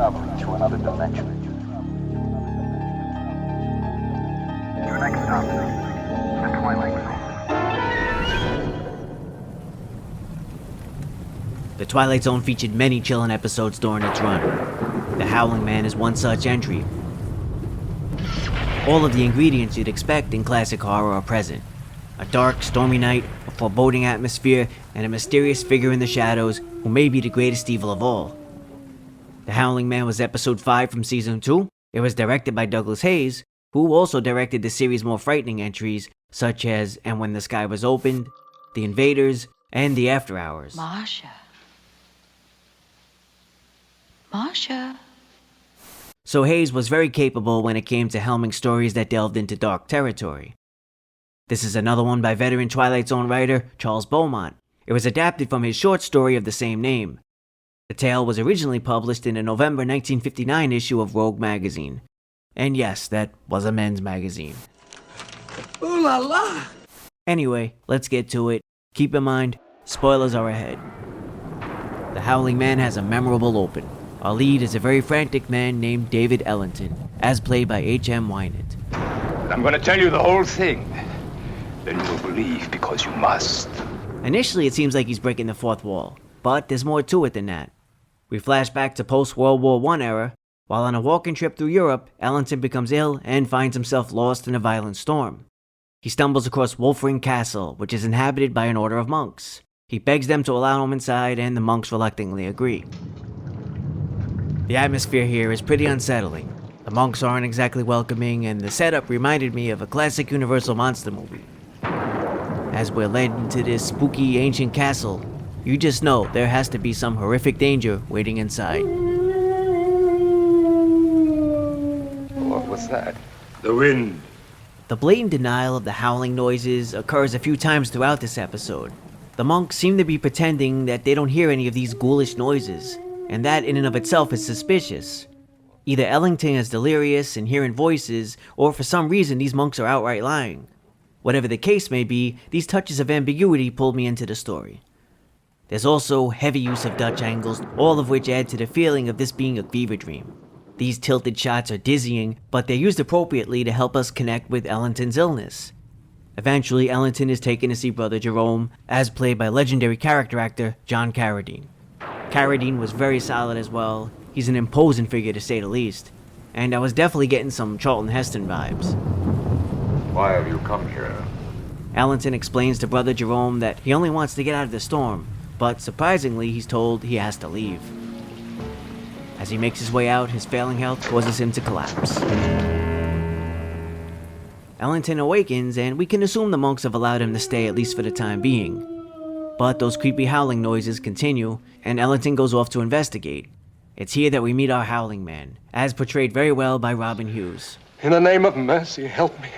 traveling to another dimension. Your next stop, the Twilight Zone. The Twilight Zone featured many chilling episodes during its run. The Howling Man is one such entry. All of the ingredients you'd expect in classic horror are present. A dark, stormy night, a foreboding atmosphere, and a mysterious figure in the shadows who may be the greatest evil of all. The Howling Man was episode 5 from season 2. It was directed by Douglas Hayes, who also directed the series' more frightening entries, such as And When the Sky Was Opened, The Invaders, and The After Hours. Masha. So Hayes was very capable when it came to helming stories that delved into dark territory. This is another one by veteran Twilight Zone writer Charles Beaumont. It was adapted from his short story of the same name. The tale was originally published in a November 1959 issue of Rogue magazine. And yes, that was a men's magazine. Ooh la la! Anyway, let's get to it. Keep in mind, spoilers are ahead. The Howling Man has a memorable open. Our lead is a very frantic man named David Ellington, as played by H.M. Wynant. I'm going to tell you the whole thing. Then you will believe because you must. Initially, it seems like he's breaking the fourth wall, but there's more to it than that. We flash back to post-World War I era. While on a walking trip through Europe, Ellington becomes ill and finds himself lost in a violent storm. He stumbles across Wolfring Castle, which is inhabited by an order of monks. He begs them to allow him inside, and the monks reluctantly agree. The atmosphere here is pretty unsettling. The monks aren't exactly welcoming, and the setup reminded me of a classic Universal monster movie. As we're led into this spooky ancient castle, you just know there has to be some horrific danger waiting inside. What was that? The wind. The blatant denial of the howling noises occurs a few times throughout this episode. The monks seem to be pretending that they don't hear any of these ghoulish noises, and that in and of itself is suspicious. Either Ellington is delirious and hearing voices, or for some reason these monks are outright lying. Whatever the case may be, these touches of ambiguity pulled me into the story. There's also heavy use of Dutch angles, all of which add to the feeling of this being a fever dream. These tilted shots are dizzying, but they're used appropriately to help us connect with Ellington's illness. Eventually, Ellington is taken to see Brother Jerome, as played by legendary character actor John Carradine. Carradine was very solid as well. He's an imposing figure to say the least. And I was definitely getting some Charlton Heston vibes. Why have you come here? Ellington explains to Brother Jerome that he only wants to get out of the storm, but surprisingly he's told he has to leave. As he makes his way out, his failing health causes him to collapse. Ellington awakens, and we can assume the monks have allowed him to stay at least for the time being. But those creepy howling noises continue, and Ellington goes off to investigate. It's here that we meet our Howling Man, as portrayed very well by Robin Hughes. In the name of mercy, help me.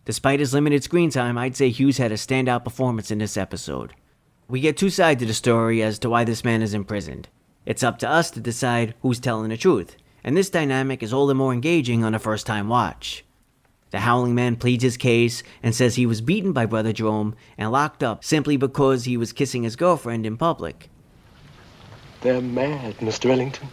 Despite his limited screen time, I'd say Hughes had a standout performance in this episode. We get two sides to the story as to why this man is imprisoned. It's up to us to decide who's telling the truth, and this dynamic is all the more engaging on a first-time watch. The Howling Man pleads his case and says he was beaten by Brother Jerome and locked up simply because he was kissing his girlfriend in public. They're mad, Mr. Ellington.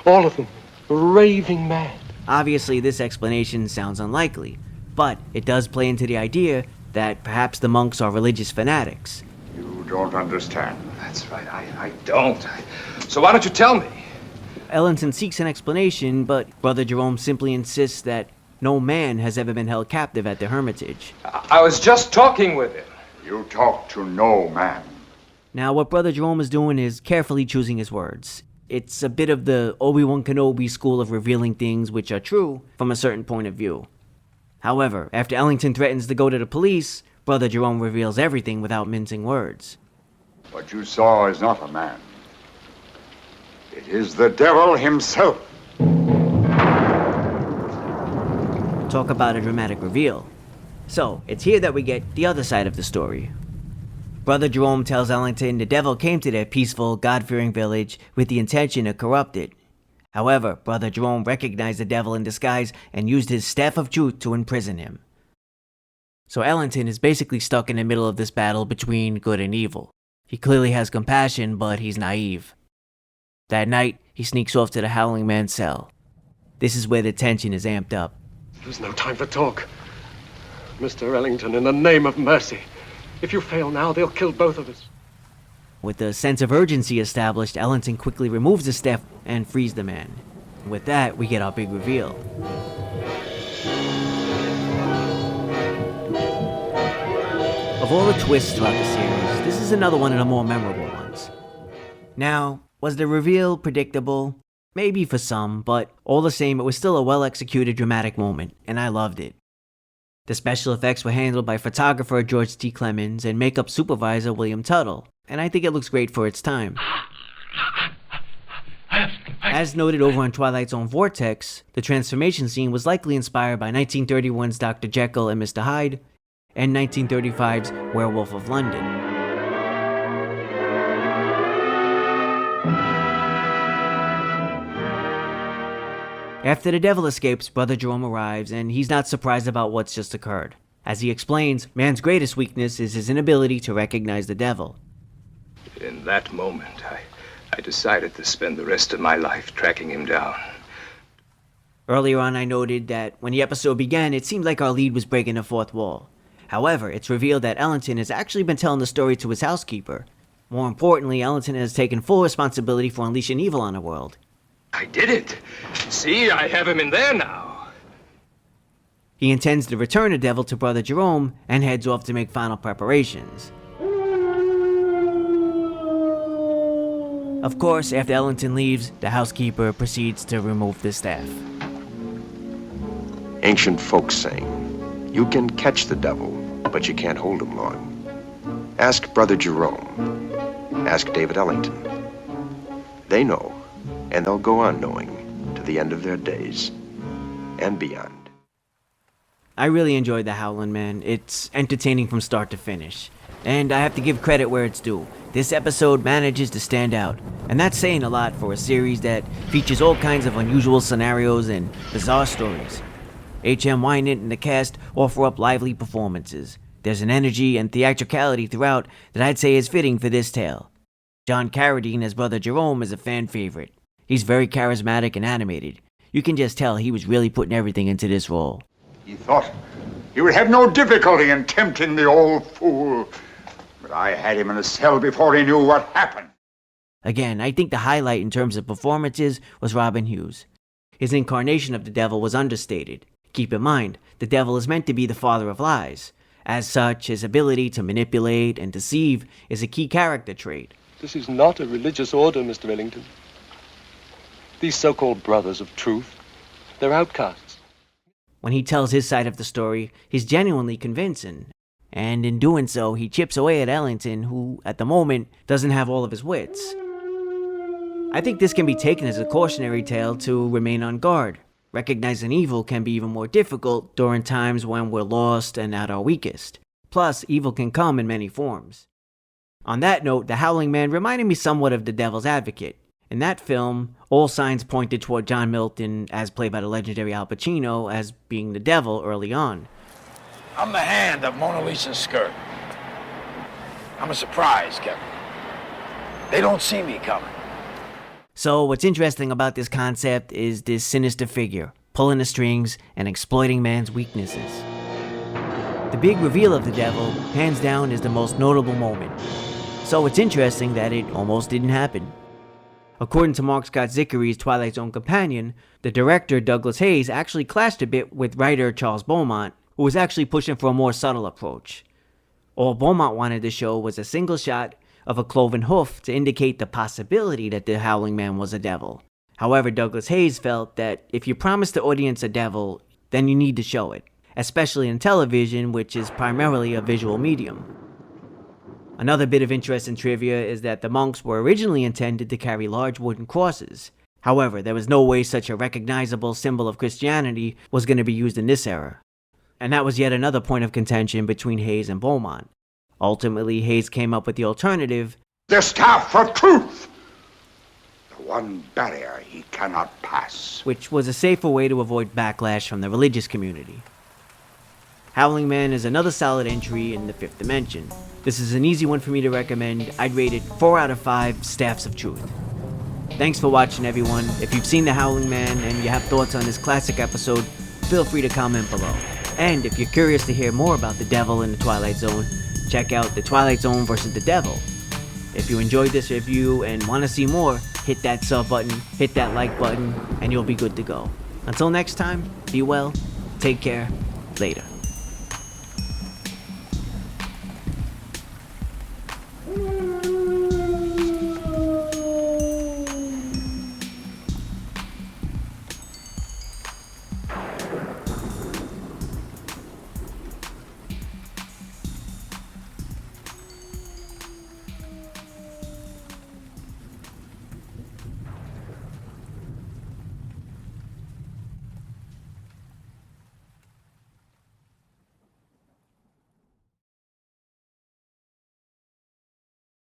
All of them. Raving mad. Obviously, this explanation sounds unlikely, but it does play into the idea that perhaps the monks are religious fanatics. You don't understand. That's right, I don't. So why don't you tell me? Ellington seeks an explanation, but Brother Jerome simply insists that no man has ever been held captive at the Hermitage. I was just talking with him. You talk to no man. Now, what Brother Jerome is doing is carefully choosing his words. It's a bit of the Obi-Wan Kenobi school of revealing things which are true from a certain point of view. However, after Ellington threatens to go to the police, Brother Jerome reveals everything without mincing words. What you saw is not a man. It is the devil himself. Talk about a dramatic reveal. So, it's here that we get the other side of the story. Brother Jerome tells Ellington the devil came to their peaceful, God-fearing village with the intention to corrupt it. However, Brother Jerome recognized the devil in disguise and used his staff of truth to imprison him. So Ellington is basically stuck in the middle of this battle between good and evil. He clearly has compassion, but he's naive. That night, he sneaks off to the Howling Man's cell. This is where the tension is amped up. There's no time for talk. Mr. Ellington, in the name of mercy. If you fail now, they'll kill both of us. With the sense of urgency established, Ellington quickly removes the staff and frees the man. With that, we get our big reveal. Of all the twists throughout the series, this is another one of the more memorable ones. Now, was the reveal predictable? Maybe for some, but all the same, it was still a well-executed dramatic moment, and I loved it. The special effects were handled by photographer George T. Clemens and makeup supervisor William Tuttle, and I think it looks great for its time. As noted over on Twilight Zone Vortex, the transformation scene was likely inspired by 1931's Dr. Jekyll and Mr. Hyde and 1935's Werewolf of London. After the devil escapes, Brother Jerome arrives, and he's not surprised about what's just occurred. As he explains, man's greatest weakness is his inability to recognize the devil. In that moment, I decided to spend the rest of my life tracking him down. Earlier on, I noted that when the episode began, it seemed like our lead was breaking the fourth wall. However, it's revealed that Ellington has actually been telling the story to his housekeeper. More importantly, Ellington has taken full responsibility for unleashing evil on the world. I did it. See, I have him in there now. He intends to return the devil to Brother Jerome and heads off to make final preparations. Of course, after Ellington leaves, the housekeeper proceeds to remove the staff. Ancient folks saying, you can catch the devil, but you can't hold him long. Ask Brother Jerome. Ask David Ellington. They know, and they'll go on knowing to the end of their days and beyond. I really enjoyed The Howling Man. It's entertaining from start to finish. And I have to give credit where it's due. This episode manages to stand out, and that's saying a lot for a series that features all kinds of unusual scenarios and bizarre stories. H.M. Wynant and the cast offer up lively performances. There's an energy and theatricality throughout that I'd say is fitting for this tale. John Carradine as Brother Jerome is a fan favorite. He's very charismatic and animated. You can just tell he was really putting everything into this role. He thought he would have no difficulty in tempting the old fool. But I had him in a cell before he knew what happened. Again, I think the highlight in terms of performances was Robin Hughes. His incarnation of the devil was understated. Keep in mind, the devil is meant to be the father of lies. As such, his ability to manipulate and deceive is a key character trait. This is not a religious order, Mr. Ellington. These so-called brothers of truth, they're outcasts. When he tells his side of the story, he's genuinely convincing. And in doing so, he chips away at Ellington, who, at the moment, doesn't have all of his wits. I think this can be taken as a cautionary tale to remain on guard. Recognizing evil can be even more difficult during times when we're lost and at our weakest. Plus, evil can come in many forms. On that note, The Howling Man reminded me somewhat of The Devil's Advocate. In that film, all signs pointed toward John Milton, as played by the legendary Al Pacino, as being the devil early on. I'm the hand of Mona Lisa's skirt. I'm a surprise, Kevin. They don't see me coming. So what's interesting about this concept is this sinister figure, pulling the strings and exploiting man's weaknesses. The big reveal of the devil, hands down, is the most notable moment. So it's interesting that it almost didn't happen. According to Mark Scott Zickery's Twilight Zone companion, the director Douglas Hayes actually clashed a bit with writer Charles Beaumont, who was actually pushing for a more subtle approach. All Beaumont wanted to show was a single shot of a cloven hoof to indicate the possibility that the Howling Man was a devil. However, Douglas Hayes felt that if you promise the audience a devil, then you need to show it, especially in television, which is primarily a visual medium. Another bit of interest in trivia is that the monks were originally intended to carry large wooden crosses. However, there was no way such a recognizable symbol of Christianity was going to be used in this era. And that was yet another point of contention between Hayes and Beaumont. Ultimately, Hayes came up with the alternative: The staff of truth! The one barrier he cannot pass. which was a safer way to avoid backlash from the religious community. Howling Man is another solid entry in the fifth dimension. This is an easy one for me to recommend. I'd rate it 4 out of 5 staffs of truth. Thanks for watching, everyone. If you've seen The Howling Man and you have thoughts on this classic episode, feel free to comment below. And if you're curious to hear more about the devil in the Twilight Zone, check out The Twilight Zone vs. the Devil. If you enjoyed this review and want to see more, hit that sub button, hit that like button, and you'll be good to go. Until next time, be well, take care, later.